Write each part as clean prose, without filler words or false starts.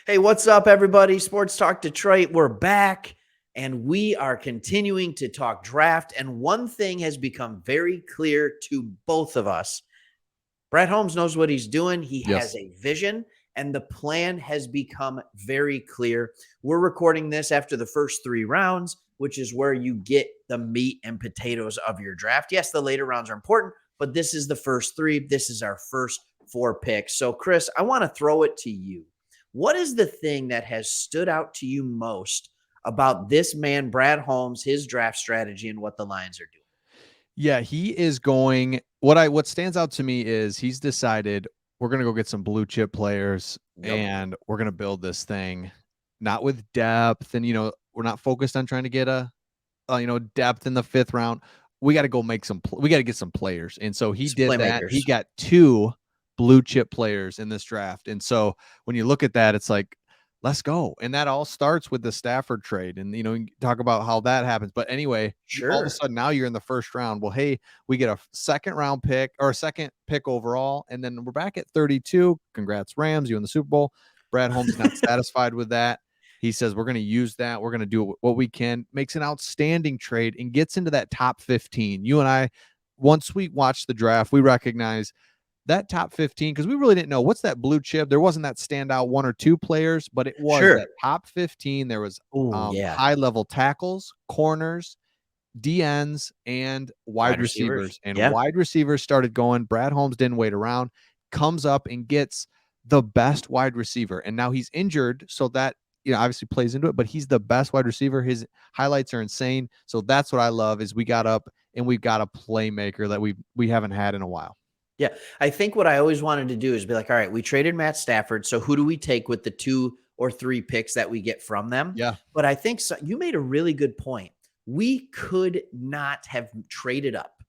Hey, what's up, everybody? Sports Talk Detroit. We're back and we are continuing to talk draft. And one thing has become very clear to both of us. Brad Holmes knows what he's doing. He has Yes. a vision, and the plan has become very clear. We're recording this after the first 3 rounds, which is where you get the meat and potatoes of your draft. Yes, the later rounds are important, but this is the first 3. This is our first 4 picks. So, Chris, I want to throw it to you. What is the thing that has stood out to you most about this man, Brad Holmes, his draft strategy, and what the Lions are doing? Yeah, he is going what stands out to me is he's decided we're going to go get some blue chip players Yep. and we're going to build this thing not with depth and we're not focused on trying to get a depth in the 5th round. We got to go we got to get some players. And so he Some did that. playmakers. He got 2 blue chip players in this draft. And so when you look at that, it's like, let's go. And that all starts with the Stafford trade. And, you talk about how that happens. But anyway, all of a Sure. sudden now you're in the 1st round. Well, hey, we get a 2nd round pick or a 2nd pick overall. And then we're back at 32. Congrats, Rams. You in the Super Bowl. Brad Holmes is not satisfied with that. He says, we're going to use that. We're going to do what we can, makes an outstanding trade and gets into that top 15. You and I, once we watched the draft, we recognize that top 15 because we really didn't know what's that blue chip. There wasn't that standout 1 or 2 players, but it was Sure. that top 15. There was Oh, yeah. high level tackles, corners, DNs, and wide Wide receivers. receivers. And Yeah. wide receivers started going. Brad Holmes didn't wait around, comes up and gets the best wide receiver. And now he's injured, so that obviously plays into it, but he's the best wide receiver. His highlights are insane. So that's what I love is we got up and we've got a playmaker that we haven't had in a while. Yeah. I think what I always wanted to do is be like, all right, we traded Matt Stafford. So who do we take with the 2 or 3 picks that we get from them? Yeah. But I think you made a really good point. We could not have traded up.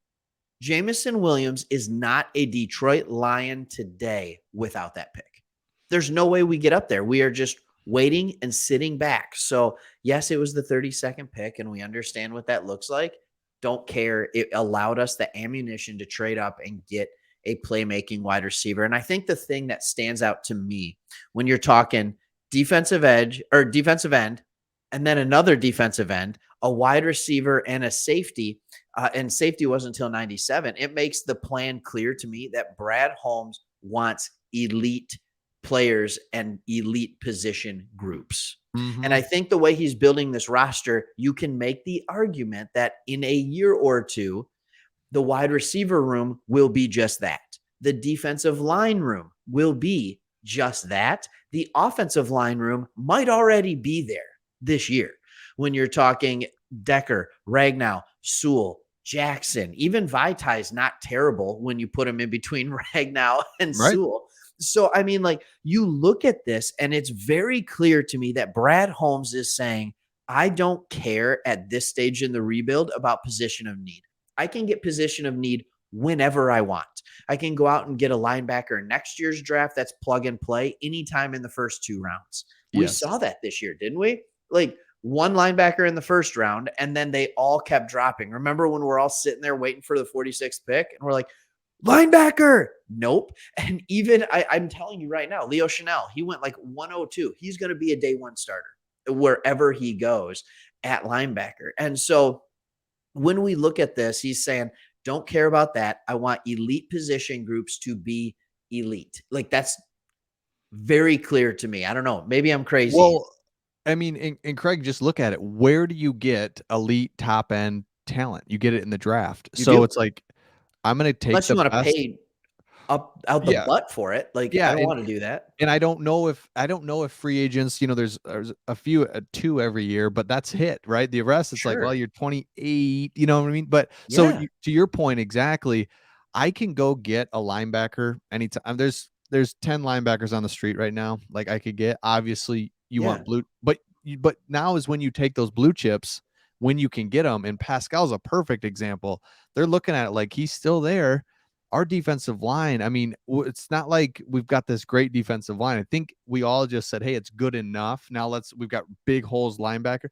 Jameson Williams is not a Detroit Lion today without that pick. There's no way we get up there. We are just waiting and sitting back. So, yes, it was the 32nd pick, and we understand what that looks like. Don't care. It allowed us the ammunition to trade up and get a playmaking wide receiver. And I think the thing that stands out to me when you're talking defensive edge or defensive end, and then another defensive end, a wide receiver, and a safety, and safety wasn't until 97, it makes the plan clear to me that Brad Holmes wants elite players and elite position groups. And I think the way he's building this roster, you can make the argument that in a year or 2, the wide receiver room will be just that. The defensive line room will be just that. The offensive line room might already be there this year. When you're talking Decker, Ragnow, Sewell, Jackson, even Vitae is not terrible when you put him in between Ragnow and Right. Sewell. So, I mean, like, you look at this and it's very clear to me that Brad Holmes is saying, I don't care at this stage in the rebuild about position of need. I can get position of need whenever I want. I can go out and get a linebacker in next year's draft that's plug and play anytime in the first 2 rounds. We Yes. saw that this year, didn't we? Like, one linebacker in the first round, and then they all kept dropping. Remember when we're all sitting there waiting for the 46th pick, and we're like, linebacker? Nope. And even I'm telling you right now, Leo Chanel, he went like 102. He's going to be a day 1 starter wherever he goes at linebacker. And so when we look at this, he's saying, don't care about that. I want elite position groups to be elite. Like, that's very clear to me. I don't know. Maybe I'm crazy. Well, I mean, and Craig, just look at it. Where do you get elite top end talent? You get it in the draft. You So do. it's like, I'm going to take Unless you the want to best. pay up out the Yeah. butt for it. Like, I Yeah. don't want to do that. And I don't know if free agents, there's a few, 2 every year, but that's it, right? The rest, it's like, well, Sure. you're 28, you know what I mean? But so Yeah. to your point, exactly, I can go get a linebacker anytime. There's 10 linebackers on the street right now. Like I could get, obviously you Yeah. want blue, but now is when you take those blue chips, when you can get them. And Pascal's a perfect example. They're looking at it like he's still there. Our defensive line, I mean, it's not like we've got this great defensive line. I think we all just said, hey, it's good enough. Now we've got big holes linebacker.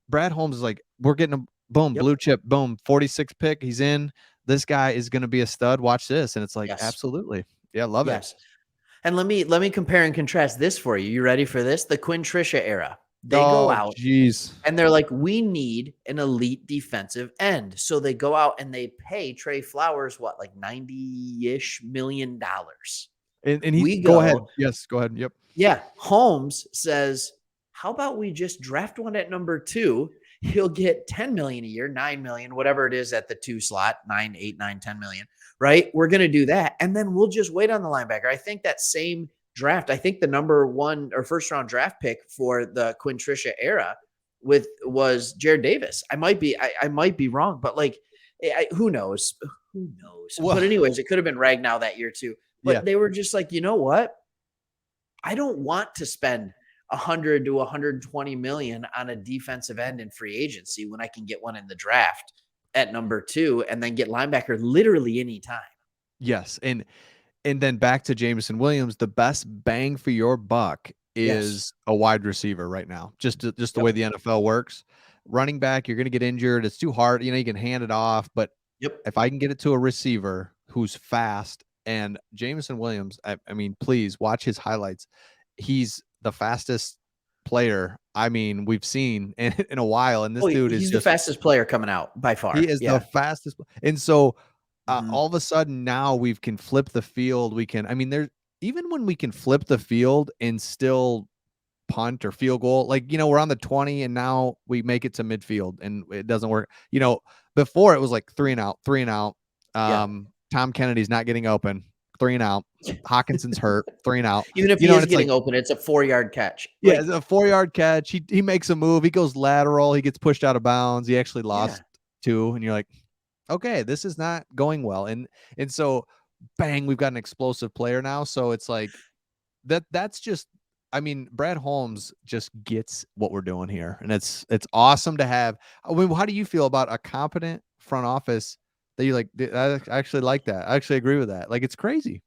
Brad Holmes is like, we're getting a boom, Yep. blue chip, boom, 46 pick. He's in. This guy is going to be a stud. Watch this. And it's like, Yes. absolutely. Yeah, love it. Yes. And let me compare and contrast this for you. You ready for this? The Quinn Trisha era. They go Oh, out geez. and they're like, we need an elite defensive end. So they go out and they pay Trey Flowers, what, like $90-ish million. And he We go ahead. go, Yes, go ahead. Yep. yeah. Holmes says, how about we just draft one at number 2? He'll get 10 million a year, 9 million, whatever it is at the 2 slot, 9, 8, 9, 10 million, right? We're going to do that. And then we'll just wait on the linebacker. I think that same draft, I think the number 1 or first round draft pick for the Quinn Trisha era was Jared Davis. I might be wrong, but like, who knows? Who knows? Well, But anyways, it could have been Ragnow that year too. yeah. But they were just like, you know what? I don't want to spend 100 to 120 million on a defensive end in free agency when I can get one in the draft at number 2 and then get linebacker literally anytime. Yes. And then back to Jameson Williams, the best bang for your buck Yes. is a wide receiver right now. Just the Yep. way the NFL works. Running back, you're going to get injured. It's too hard. You can hand it off, but Yep. if I can get it to a receiver who's fast, and Jameson Williams, I mean, please watch his highlights. He's the fastest player, we've seen in a while, and this dude is he's the just fastest player coming out by far. he is the Yeah. fastest. And so Mhm. all of a sudden now we can flip the field. We can, there, even when we can flip the field and still punt or field goal, like, we're on the 20 and now we make it to midfield and it doesn't work. Before it was like 3 and out, 3 and out. Yeah. Tom Kennedy's not getting open, 3 and out. Hawkinson's hurt, 3 and out. Even if he is getting open, it's a 4-yard catch. Yeah, it's a 4-yard catch. He makes a move. He goes lateral. He gets pushed out of bounds. He actually lost 2, and you're like, okay, this is not going well. And so, bang, we've got an explosive player now. So it's like that's just, Brad Holmes just gets what we're doing here, and it's awesome to have. How do you feel about a competent front office that you like? I actually like that. I actually agree with that. Like, it's crazy.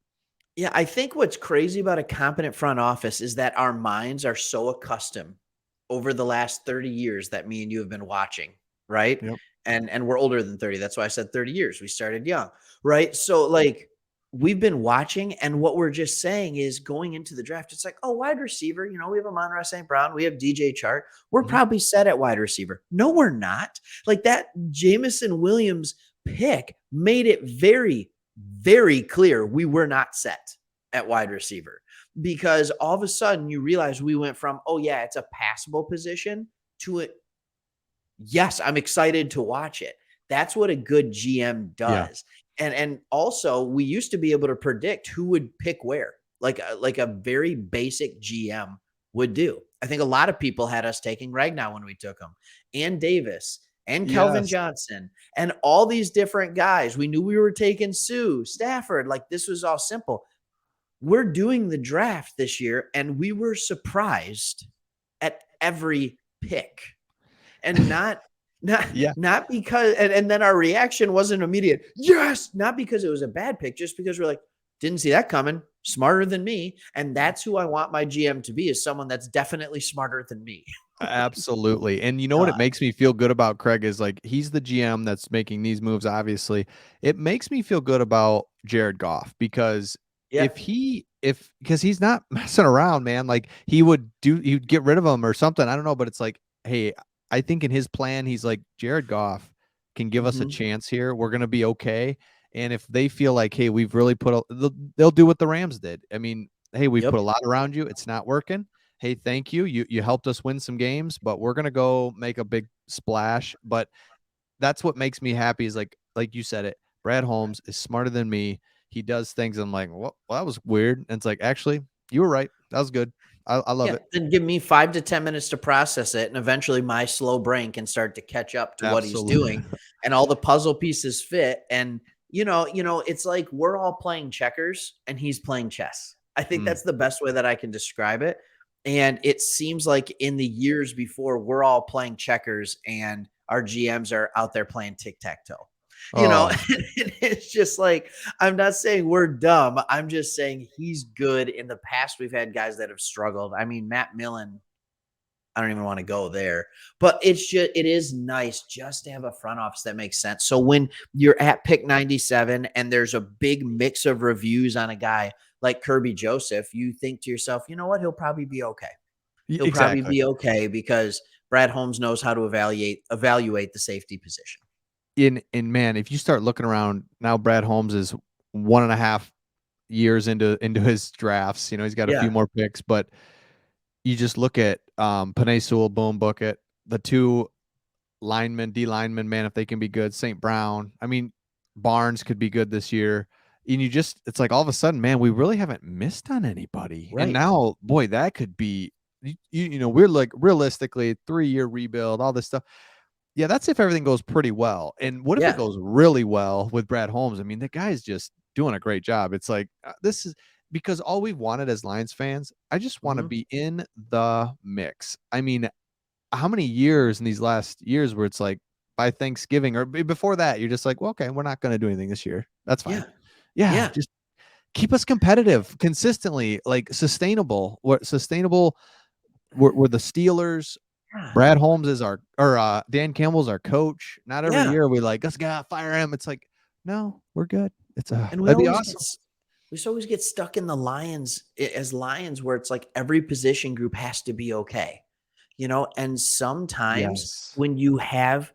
Yeah, I think what's crazy about a competent front office is that our minds are so accustomed over the last 30 years that me and you have been watching, right? Yep. And we're older than 30. That's why I said 30 years. We started young, right? So like we've been watching, and what we're just saying is going into the draft, it's like, oh, wide receiver, we have Amon-Ra St. Brown, we have DJ Chark. We're probably set at wide receiver. No, we're not. Like that Jameson Williams pick made it very, very clear we were not set at wide receiver, because all of a sudden you realize we went from, oh yeah, it's a passable position, to it. Yes, I'm excited to watch it. That's what a good GM does. Yeah. And also we used to be able to predict who would pick where, like a very basic GM would do. I think a lot of people had us taking Ragnow when we took him, and Davis, and Kelvin Johnson, and all these different guys. We knew we were taking Sue, Stafford. Like, this was all simple. We're doing the draft this year, and we were surprised at every pick, and not because, and then our reaction wasn't immediate. Yes, not because it was a bad pick, just because we're like, didn't see that coming. Smarter than me. And that's who I want my GM to be, is someone that's definitely smarter than me. Absolutely. And you know what it makes me feel good about Craig is, like, he's the GM that's making these moves. Obviously, it makes me feel good about Jared Goff, because because he's not messing around, man. Like, he'd get rid of him or something. I don't know, but it's like, hey, I think in his plan, he's like, Jared Goff can give us a chance here. We're going to be okay. And if they feel like, hey, we've really they'll do what the Rams did. Hey, we've put a lot around you. It's not working. Hey, thank you. You helped us win some games, but we're going to go make a big splash. But that's what makes me happy, is like you said it, Brad Holmes is smarter than me. He does things. I'm like, well, that was weird. And it's like, actually, you were right. That was good. I love it. Then give me 5 to 10 minutes to process it, and eventually my slow brain can start to catch up to what he's doing, and all the puzzle pieces fit. And it's like we're all playing checkers and he's playing chess. I think that's the best way that I can describe it. And it seems like in the years before, we're all playing checkers and our GMs are out there playing tic-tac-toe. It's just like, I'm not saying we're dumb. I'm just saying he's good. In the past, we've had guys that have struggled. Matt Millen, I don't even want to go there, but it is nice just to have a front office that makes sense. So when you're at pick 97 and there's a big mix of reviews on a guy, like Kirby Joseph, you think to yourself, you know what? He'll probably be okay. He'll probably Exactly. be okay because Brad Holmes knows how to evaluate the safety position. In man, if you start looking around now, Brad Holmes is 1.5 years into his drafts. He's got a few Yeah. more picks, but you just look at Penei Sewell, Boom Bucket, the two linemen, D linemen, man, if they can be good, St. Brown. I mean, Barnes could be good this year. And it's like all of a sudden, man, we really haven't missed on anybody. And Right. now, boy, that could be, we're like realistically 3-year rebuild, all this stuff. Yeah, that's if everything goes pretty well. And what if it Yeah. goes really well with Brad Holmes? I mean, the guy's just doing a great job. It's like this is because all we've wanted as Lions fans, I just want to Mhm. be in the mix. I mean, how many years in these last years where it's like by Thanksgiving or before that, you're just like, well, okay, we're not going to do anything this year. That's fine. Yeah. Yeah, Yeah. just keep us competitive consistently, like sustainable. We're sustainable. We're the Steelers. Yeah. Brad Holmes is Dan Campbell's our coach. Not every Yeah. year we like, let's go fire him. It's like, no, we're good. And That'd be awesome. we always get stuck in the as Lions where it's like every position group has to be okay. And sometimes Yes. when you have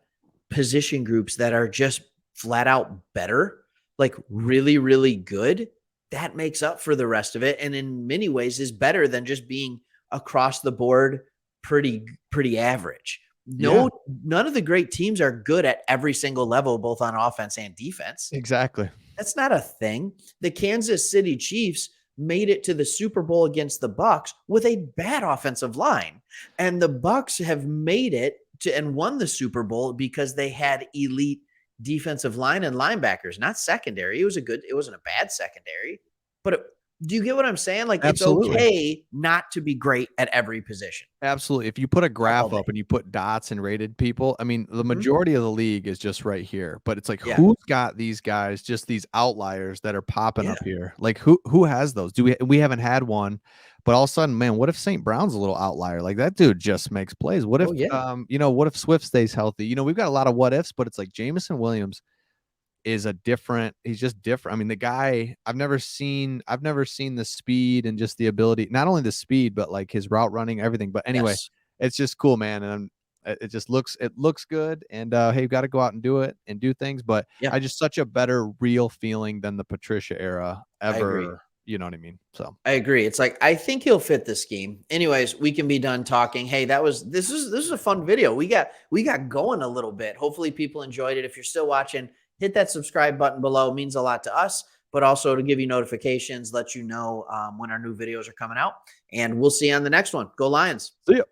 position groups that are just flat out better, like really, really good, that makes up for the rest of it. And in many ways is better than just being across the board pretty average. Yeah, None of the great teams are good at every single level, both on offense and defense. exactly. That's not a thing. The Kansas City Chiefs made it to the Super Bowl against the Bucks with a bad offensive line. And the Bucks have made it to and won the Super Bowl because they had elite defensive line and linebackers, not secondary. It wasn't a bad secondary. But do you get what I'm saying? Like it's Absolutely. okay not to be great at every position Absolutely. If you put a all graph day. up and you put dots and rated people, I mean, the Mhm. majority of the league is just right here. But it's like, Yeah. who's got these guys, just these outliers that are popping Yeah. up here? Like, who has those? We haven't had one, but all of a sudden, man, what if St. Brown's a little outlier? Like that dude just makes plays. What if Oh yeah. what if Swift stays healthy? We've got a lot of what ifs, but it's like Jameson Williams he's just different. I mean, the guy I've never seen the speed and just the ability, not only the speed, but like his route running, everything. But anyway, Yes. it's just cool, man. And it looks good. And hey, you got to go out and do it and do things. But Yeah. I just such a better real feeling than the Patricia era I agree. ever. You know what I mean? So I agree. It's like I think he'll fit the scheme. Anyways, we can be done talking. Hey, this is a fun video. We got going a little bit. Hopefully people enjoyed it. If you're still watching, hit that subscribe button below. It means a lot to us, but also to give you notifications, let you know when our new videos are coming out. And we'll see you on the next one. Go Lions. see ya.